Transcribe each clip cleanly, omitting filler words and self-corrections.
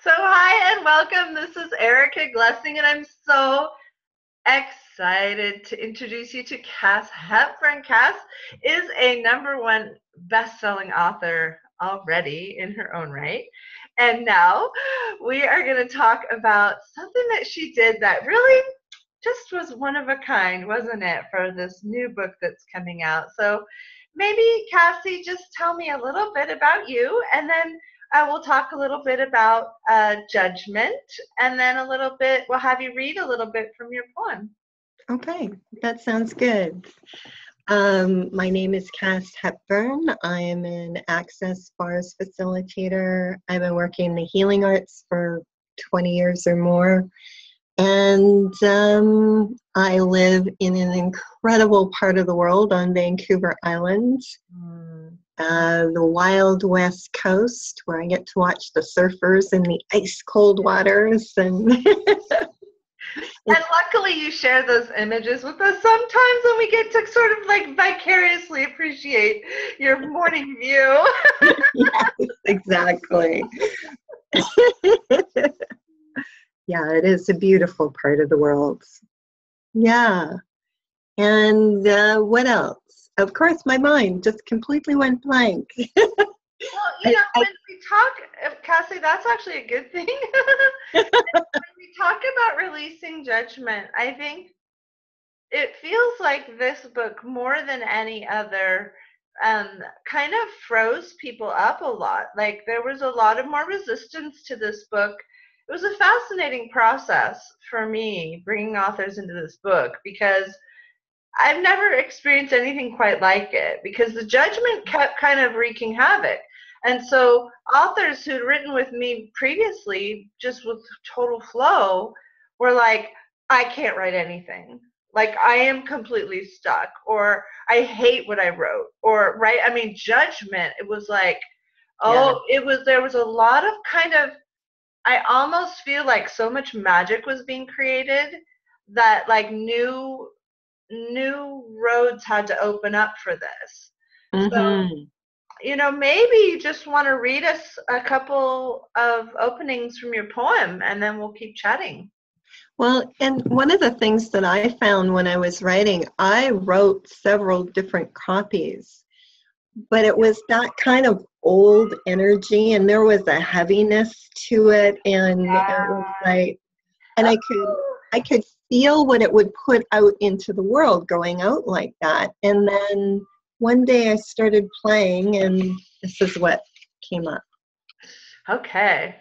So hi and welcome. This is Erica Glessing, and I'm so excited to introduce you to Cass Hepburn. Cass is a #1 best-selling author already in her own right. And now we are going to talk about something that she did that really just was one of a kind, wasn't it, for this new book that's coming out. So maybe, Cassie, just tell me a little bit about you, and then we'll talk a little bit about judgment, and then we'll have you read a little bit from your poem. Okay, that sounds good. My name is Cass Hepburn. I am an Access Bars facilitator. I've been working in the healing arts for 20 years or more. And I live in an incredible part of the world on Vancouver Island, the wild west coast, where I get to watch the surfers in the ice cold waters. And luckily you share those images with us sometimes, and we get to sort of like vicariously appreciate your morning view. Yes, exactly. Yeah, it is a beautiful part of the world. Yeah. And what else? Of course, my mind just completely went blank. Well, when we talk, Cassie, that's actually a good thing. When we talk about releasing judgment, I think it feels like this book, more than any other, kind of froze people up a lot. Like, there was a lot of more resistance to this book. It was a fascinating process for me bringing authors into this book, because I've never experienced anything quite like it, because the judgment kept kind of wreaking havoc. And so authors who'd written with me previously, just with total flow, were like, I can't write anything. Like, I am completely stuck, or I hate what I wrote, or, right? I mean, judgment, it was like, there was a lot of kind of, I almost feel like so much magic was being created that like new roads had to open up for this. Mm-hmm. So, maybe you just want to read us a couple of openings from your poem, and then we'll keep chatting. Well, and one of the things that I found when I was writing, I wrote several different copies, but it was that kind of old energy, and there was a heaviness to it, and it was like, and I could feel what it would put out into the world going out like that. And then one day I started playing, and this is what came up. Okay.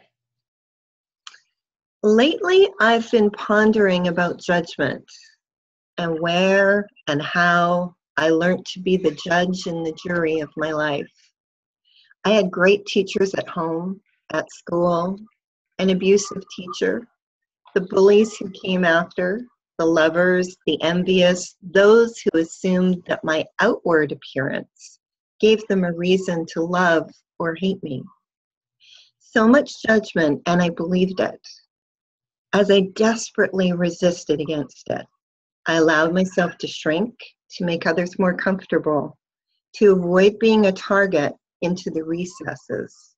Lately, I've been pondering about judgment and where and how I learned to be the judge and the jury of my life. I had great teachers at home, at school, an abusive teacher, the bullies who came after, the lovers, the envious, those who assumed that my outward appearance gave them a reason to love or hate me. So much judgment, and I believed it. As I desperately resisted against it, I allowed myself to shrink, to make others more comfortable, to avoid being a target into the recesses,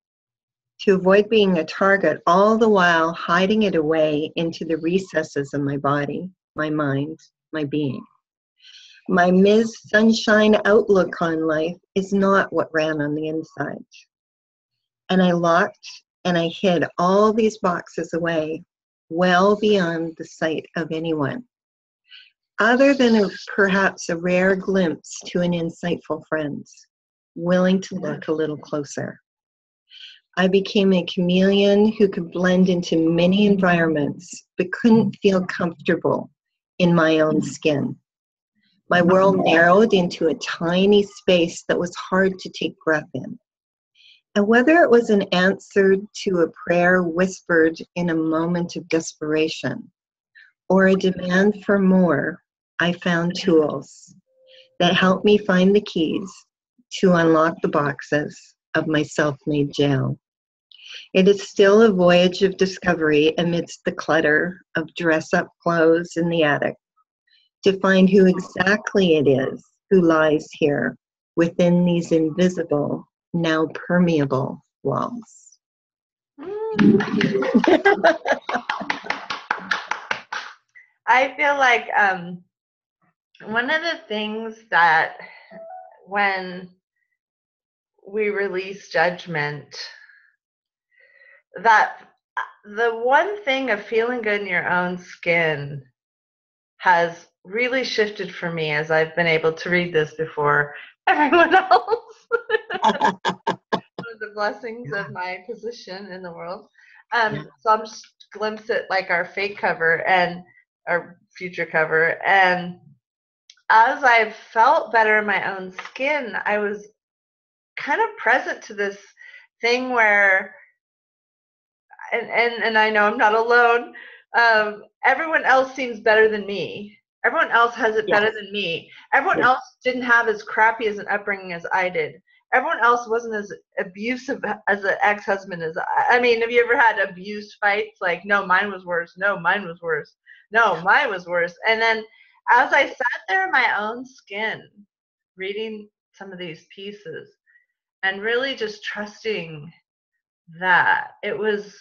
to avoid being a target, all the while hiding it away into the recesses of my body, my mind, my being. My Ms. Sunshine outlook on life is not what ran on the inside. And I locked and I hid all these boxes away, well beyond the sight of anyone, other than perhaps a rare glimpse to an insightful friend, willing to look a little closer. I became a chameleon who could blend into many environments, but couldn't feel comfortable in my own skin. My world narrowed into a tiny space that was hard to take breath in. And whether it was an answer to a prayer whispered in a moment of desperation, or a demand for more, I found tools that helped me find the keys to unlock the boxes of my self-made jail. It is still a voyage of discovery amidst the clutter of dress-up clothes in the attic, to find who exactly it is who lies here within these invisible, now permeable walls. I feel like one of the things that when we release judgment, that the one thing of feeling good in your own skin has really shifted for me as I've been able to read this before everyone else. One of the blessings of my position in the world. So I'm just glimpse at like our fake cover and our future cover. And as I've felt better in my own skin, I was kind of present to this thing where, and I know I'm not alone, everyone else seems better than me. Everyone else has it better than me. Everyone else didn't have as crappy as an upbringing as I did. Everyone else wasn't as abusive as an ex-husband as I mean, have you ever had abuse fights? Like, no, mine was worse. No, mine was worse. No, mine was worse. And then as I sat there in my own skin, reading some of these pieces and really just trusting that it was,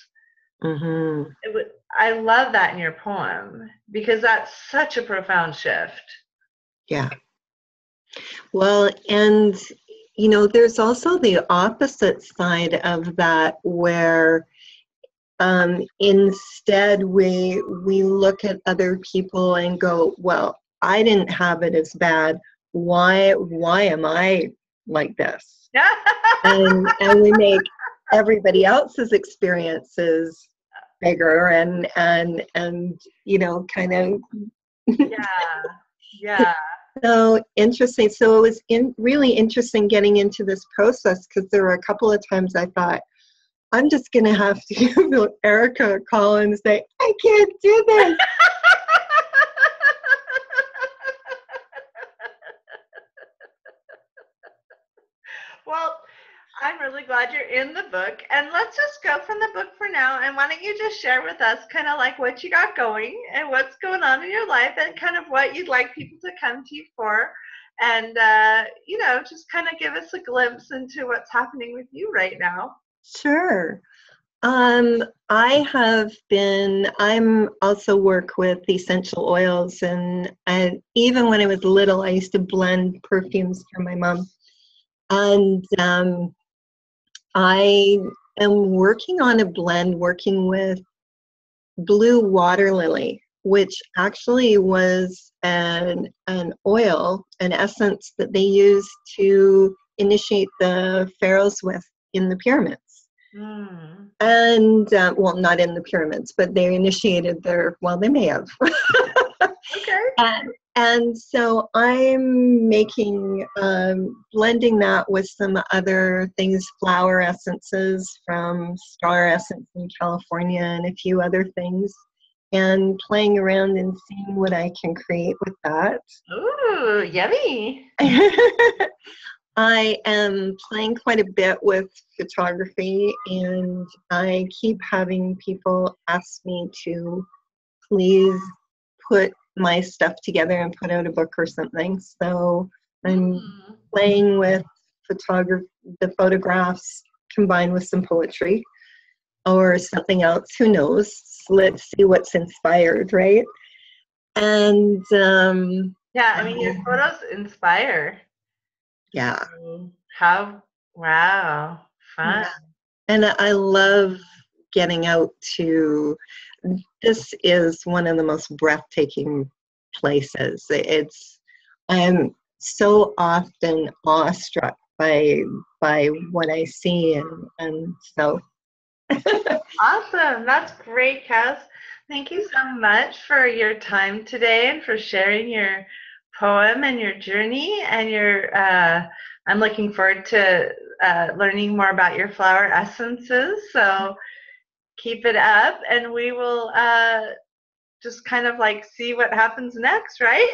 I love that in your poem because that's such a profound shift. Yeah. Well, and you know, there's also the opposite side of that where instead we look at other people and go, well, I didn't have it as bad. Why am I like this? and we make everybody else's experiences bigger and you know, kind of yeah. So interesting. So it was really interesting getting into this process because there were a couple of times I thought, I'm just going to have to give Erica a call and say, I can't do this. Well, I'm really glad you're in the book. And let's just go from the book for now. And why don't you just share with us kind of like what you got going and what's going on in your life and kind of what you'd like people to come to you for. And, you know, just kind of give us a glimpse into what's happening with you right now. Sure. I'm also work with essential oils and even when I was little, I used to blend perfumes for my mom. And I am working on a blend working with blue water lily, which actually was an oil, an essence that they used to initiate the pharaohs with in the pyramids. And, well, not in the pyramids, but they initiated they may have. Okay. And so I'm making, blending that with some other things, flower essences from Star Essence in California and a few other things, and playing around and seeing what I can create with that. Ooh, yummy. I am playing quite a bit with photography, and I keep having people ask me to please put my stuff together and put out a book or something. So I'm playing with the photographs combined with some poetry or something else. Who knows? Let's see what's inspired, right? And yeah, I mean, your photos inspire. Yeah. Wow, fun. Yeah. And I love getting out to, this is one of the most breathtaking places. I'm so often awestruck by what I see and so. Awesome. That's great, Cass. Thank you so much for your time today and for sharing your poem and your journey and your I'm looking forward to learning more about your flower essences. So keep it up and we will just kind of like see what happens next, right?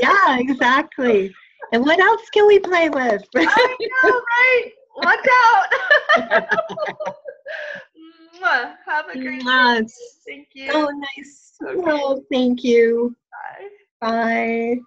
Yeah, exactly. And what else can we play with? I know, right? Watch out. Have a great day. Thank you. So nice. Okay. Oh, thank you. Bye. Bye.